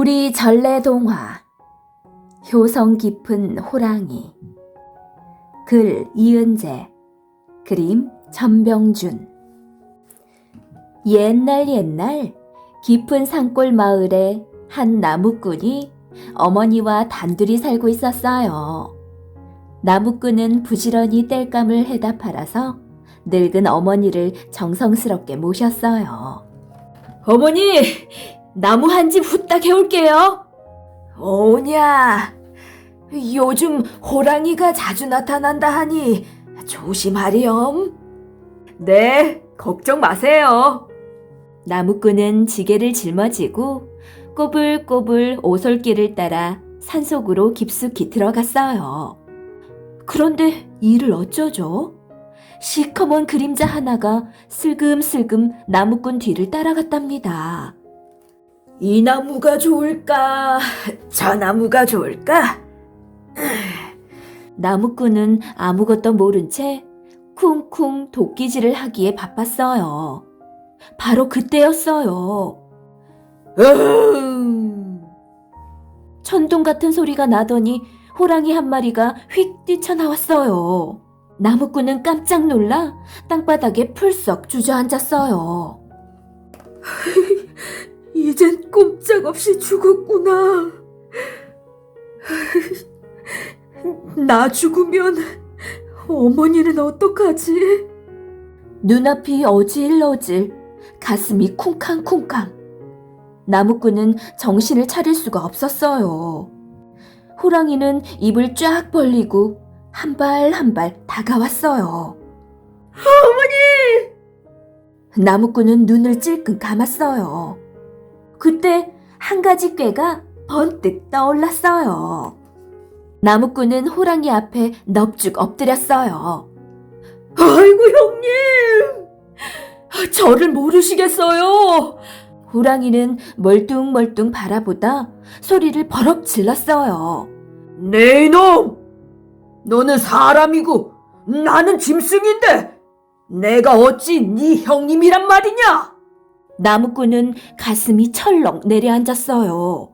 우리 전래동화 효성 깊은 호랑이. 글 이은재, 그림 전병준. 옛날 깊은 산골 마을에 한 나무꾼이 어머니와 단둘이 살고 있었어요. 나무꾼은 부지런히 땔감을 해다 팔아서 늙은 어머니를 정성스럽게 모셨어요. 어머니, 나무 한 집 후딱 해올게요. 오냐, 요즘 호랑이가 자주 나타난다 하니 조심하렴. 네, 걱정 마세요. 나무꾼은 지게를 짊어지고 꼬불꼬불 오솔길을 따라 산속으로 깊숙이 들어갔어요. 그런데 이를 어쩌죠? 시커먼 그림자 하나가 슬금슬금 나무꾼 뒤를 따라갔답니다. 이 나무가 좋을까? 저 나무가 좋을까? 나무꾼은 아무것도 모른 채 쿵쿵 도끼질을 하기에 바빴어요. 바로 그때였어요. 천둥 같은 소리가 나더니 호랑이 한 마리가 휙 뛰쳐나왔어요. 나무꾼은 깜짝 놀라 땅바닥에 풀썩 주저앉았어요. 이젠 꼼짝없이 죽었구나. 나 죽으면 어머니는 어떡하지? 눈앞이 어질어질, 가슴이 쿵쾅쿵쾅. 나무꾼은 정신을 차릴 수가 없었어요. 호랑이는 입을 쫙 벌리고 한 발 한 발 다가왔어요. 어머니! 나무꾼은 눈을 찔끔 감았어요. 그때 한 가지 꾀가 번뜩 떠올랐어요. 나무꾼은 호랑이 앞에 넙죽 엎드렸어요. 아이고 형님! 저를 모르시겠어요? 호랑이는 멀뚱멀뚱 바라보다 소리를 버럭 질렀어요. 네 이놈! 너는 사람이고 나는 짐승인데 내가 어찌 네 형님이란 말이냐? 나무꾼은 가슴이 철렁 내려앉았어요.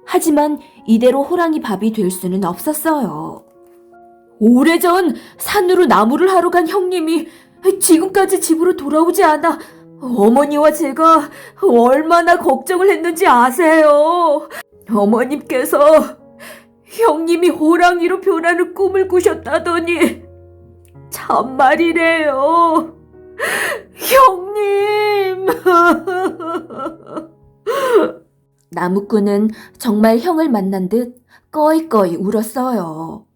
하지만 이대로 호랑이 밥이 될 수는 없었어요. 오래전 산으로 나무를 하러 간 형님이 지금까지 집으로 돌아오지 않아 어머니와 제가 얼마나 걱정을 했는지 아세요? 어머님께서 형님이 호랑이로 변하는 꿈을 꾸셨다더니 참말이래요. 형님! 나무꾼은 정말 형을 만난 듯 꺼이꺼이 울었어요.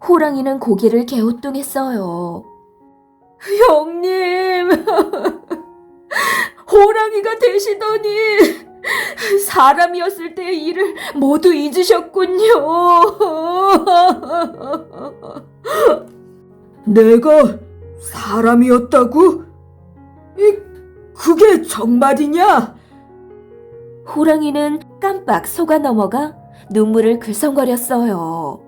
호랑이는 고개를 갸우뚱했어요. 형님! 호랑이가 되시더니 사람이었을 때의 일을 모두 잊으셨군요. 내가 사람이었다고? 그게 정말이냐? 호랑이는 깜빡 속아 넘어가 눈물을 글썽거렸어요.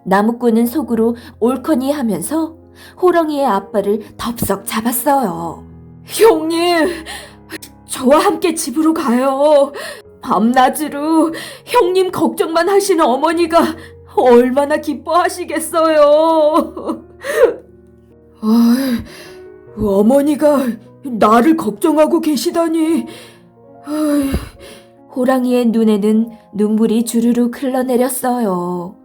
나무꾼은 속으로 옳거니 하면서 호랑이의 앞발을 덥석 잡았어요. 형님, 저와 함께 집으로 가요. 밤낮으로 형님 걱정만 하시는 어머니가 얼마나 기뻐하시겠어요. 어머니가 나를 걱정하고 계시다니. 호랑이의 눈에는 눈물이 주르륵 흘러내렸어요.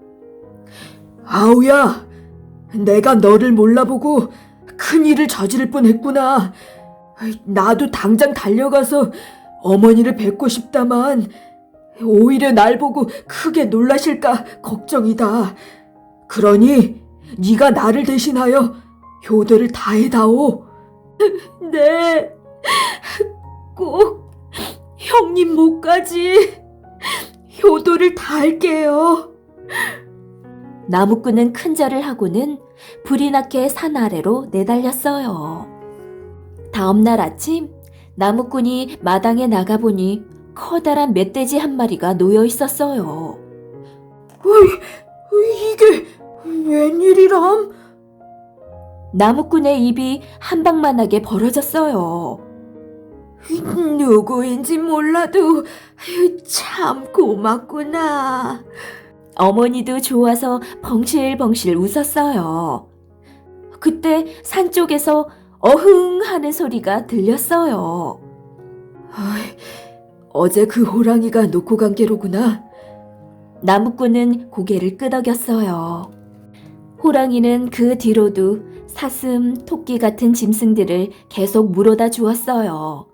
아우야, 내가 너를 몰라보고 큰일을 저지를 뻔했구나. 나도 당장 달려가서 어머니를 뵙고 싶다만 오히려 날 보고 크게 놀라실까 걱정이다. 그러니 네가 나를 대신하여 효도를 다해다오. 네, 꼭 형님 목까지 효도를 다할게요. 나무꾼은 큰절을 하고는 불이 나게 산 아래로 내달렸어요. 다음날 아침 나무꾼이 마당에 나가보니 커다란 멧돼지 한 마리가 놓여 있었어요. 이게 웬일이람? 나무꾼의 입이 한방만하게 벌어졌어요. 누구인지 몰라도 참 고맙구나. 어머니도 좋아서 벙실벙실 웃었어요. 그때 산 쪽에서 어흥 하는 소리가 들렸어요. 어제 그 호랑이가 놓고 간 게로구나. 나무꾼은 고개를 끄덕였어요. 호랑이는 그 뒤로도 사슴, 토끼 같은 짐승들을 계속 물어다 주었어요.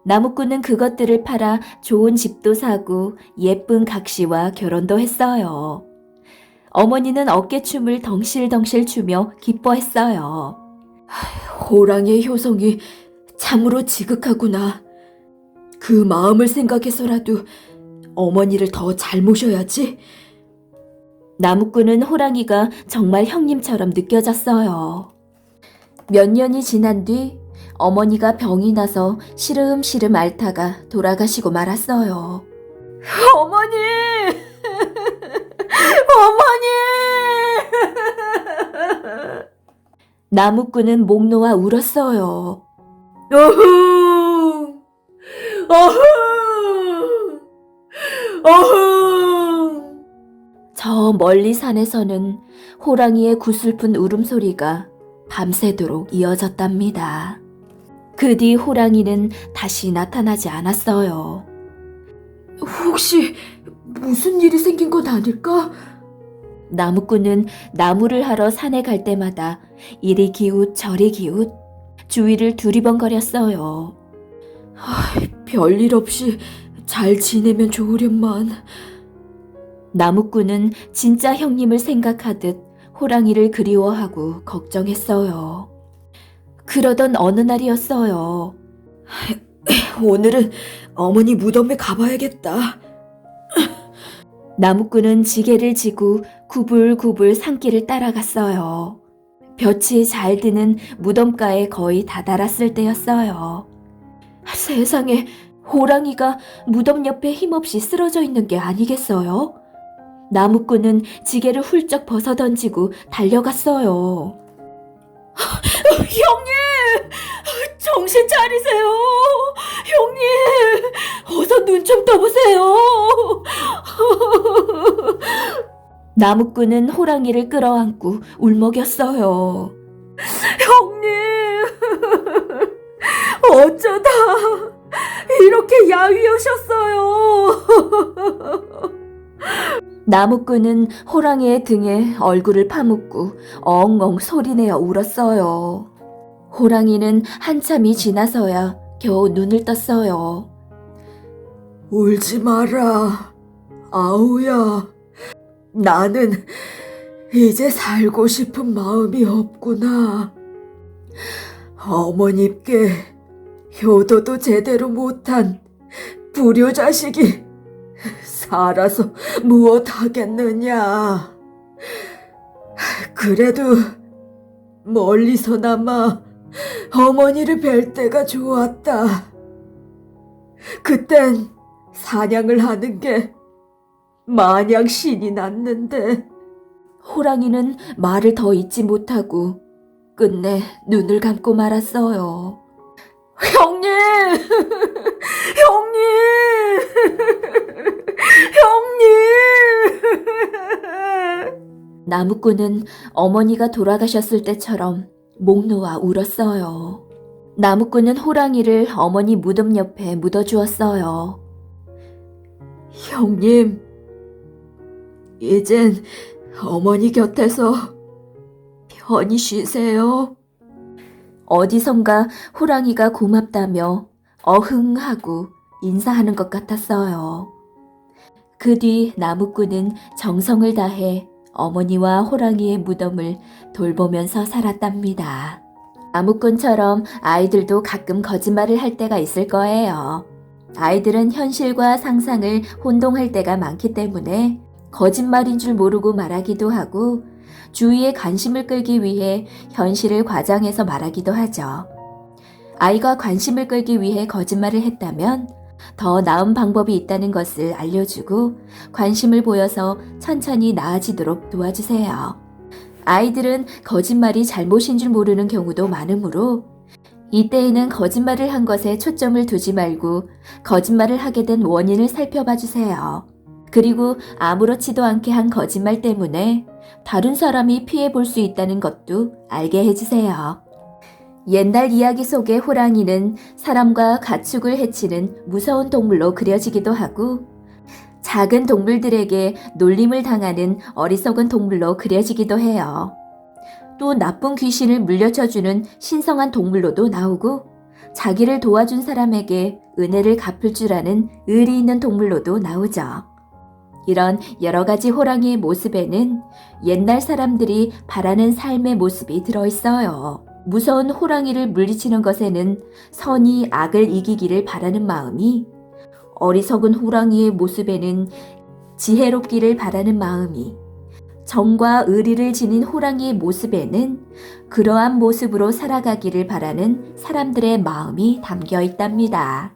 나무꾼은 그것들을 팔아 좋은 집도 사고 예쁜 각시와 결혼도 했어요. 어머니는 어깨춤을 덩실덩실 추며 기뻐했어요. 호랑이의 효성이 참으로 지극하구나. 그 마음을 생각해서라도 어머니를 더 잘 모셔야지. 나무꾼은 호랑이가 정말 형님처럼 느껴졌어요. 몇 년이 지난 뒤 어머니가 병이 나서 시름시름 앓다가 돌아가시고 말았어요. 어머니! 어머니! 나무꾼은 목 놓아 울었어요. 어흥! 어흥! 어흥! 저 멀리 산에서는 호랑이의 구슬픈 울음소리가 밤새도록 이어졌답니다. 그 뒤 호랑이는 다시 나타나지 않았어요. 혹시 무슨 일이 생긴 건 아닐까? 나무꾼은 나무를 하러 산에 갈 때마다 이리 기웃 저리 기웃 주위를 두리번거렸어요. 별일 없이 잘 지내면 좋으련만. 나무꾼은 진짜 형님을 생각하듯 호랑이를 그리워하고 걱정했어요. 그러던 어느 날이었어요. 오늘은 어머니 무덤에 가봐야겠다. 나무꾼은 지게를 지고 구불구불 산길을 따라갔어요. 볕이 잘 드는 무덤가에 거의 다다랐을 때였어요. 세상에, 호랑이가 무덤 옆에 힘없이 쓰러져 있는 게 아니겠어요? 나무꾼은 지게를 훌쩍 벗어던지고 달려갔어요. 형님! 정신 차리세요! 형님! 어서 눈 좀 떠보세요! 나무꾼은 호랑이를 끌어안고 울먹였어요. 형님! 어쩌다 이렇게 야위우셨어요? 나무꾼은 호랑이의 등에 얼굴을 파묻고 엉엉 소리내어 울었어요. 호랑이는 한참이 지나서야 겨우 눈을 떴어요. 울지 마라, 아우야. 나는 이제 살고 싶은 마음이 없구나. 어머님께 효도도 제대로 못한 불효자식이 살아서 무엇 하겠느냐. 그래도 멀리서나마 어머니를 뵐 때가 좋았다. 그땐 사냥을 하는 게 마냥 신이 났는데. 호랑이는 말을 더 잇지 못하고 끝내 눈을 감고 말았어요. 형님! 형님! 형님! 나무꾼은 어머니가 돌아가셨을 때처럼 목 놓아 울었어요. 나무꾼은 호랑이를 어머니 무덤 옆에 묻어주었어요. 형님, 이젠 어머니 곁에서 편히 쉬세요. 어디선가 호랑이가 고맙다며 어흥하고 인사하는 것 같았어요. 그 뒤 나무꾼은 정성을 다해 어머니와 호랑이의 무덤을 돌보면서 살았답니다. 나무꾼처럼 아이들도 가끔 거짓말을 할 때가 있을 거예요. 아이들은 현실과 상상을 혼동할 때가 많기 때문에 거짓말인 줄 모르고 말하기도 하고 주위의 관심을 끌기 위해 현실을 과장해서 말하기도 하죠. 아이가 관심을 끌기 위해 거짓말을 했다면 더 나은 방법이 있다는 것을 알려주고 관심을 보여서 천천히 나아지도록 도와주세요. 아이들은 거짓말이 잘못인 줄 모르는 경우도 많으므로 이때에는 거짓말을 한 것에 초점을 두지 말고 거짓말을 하게 된 원인을 살펴봐 주세요. 그리고 아무렇지도 않게 한 거짓말 때문에 다른 사람이 피해 볼 수 있다는 것도 알게 해주세요. 옛날 이야기 속의 호랑이는 사람과 가축을 해치는 무서운 동물로 그려지기도 하고 작은 동물들에게 놀림을 당하는 어리석은 동물로 그려지기도 해요. 또 나쁜 귀신을 물려쳐주는 신성한 동물로도 나오고 자기를 도와준 사람에게 은혜를 갚을 줄 아는 의리 있는 동물로도 나오죠. 이런 여러 가지 호랑이의 모습에는 옛날 사람들이 바라는 삶의 모습이 들어있어요. 무서운 호랑이를 물리치는 것에는 선이 악을 이기기를 바라는 마음이, 어리석은 호랑이의 모습에는 지혜롭기를 바라는 마음이, 정과 의리를 지닌 호랑이의 모습에는 그러한 모습으로 살아가기를 바라는 사람들의 마음이 담겨 있답니다.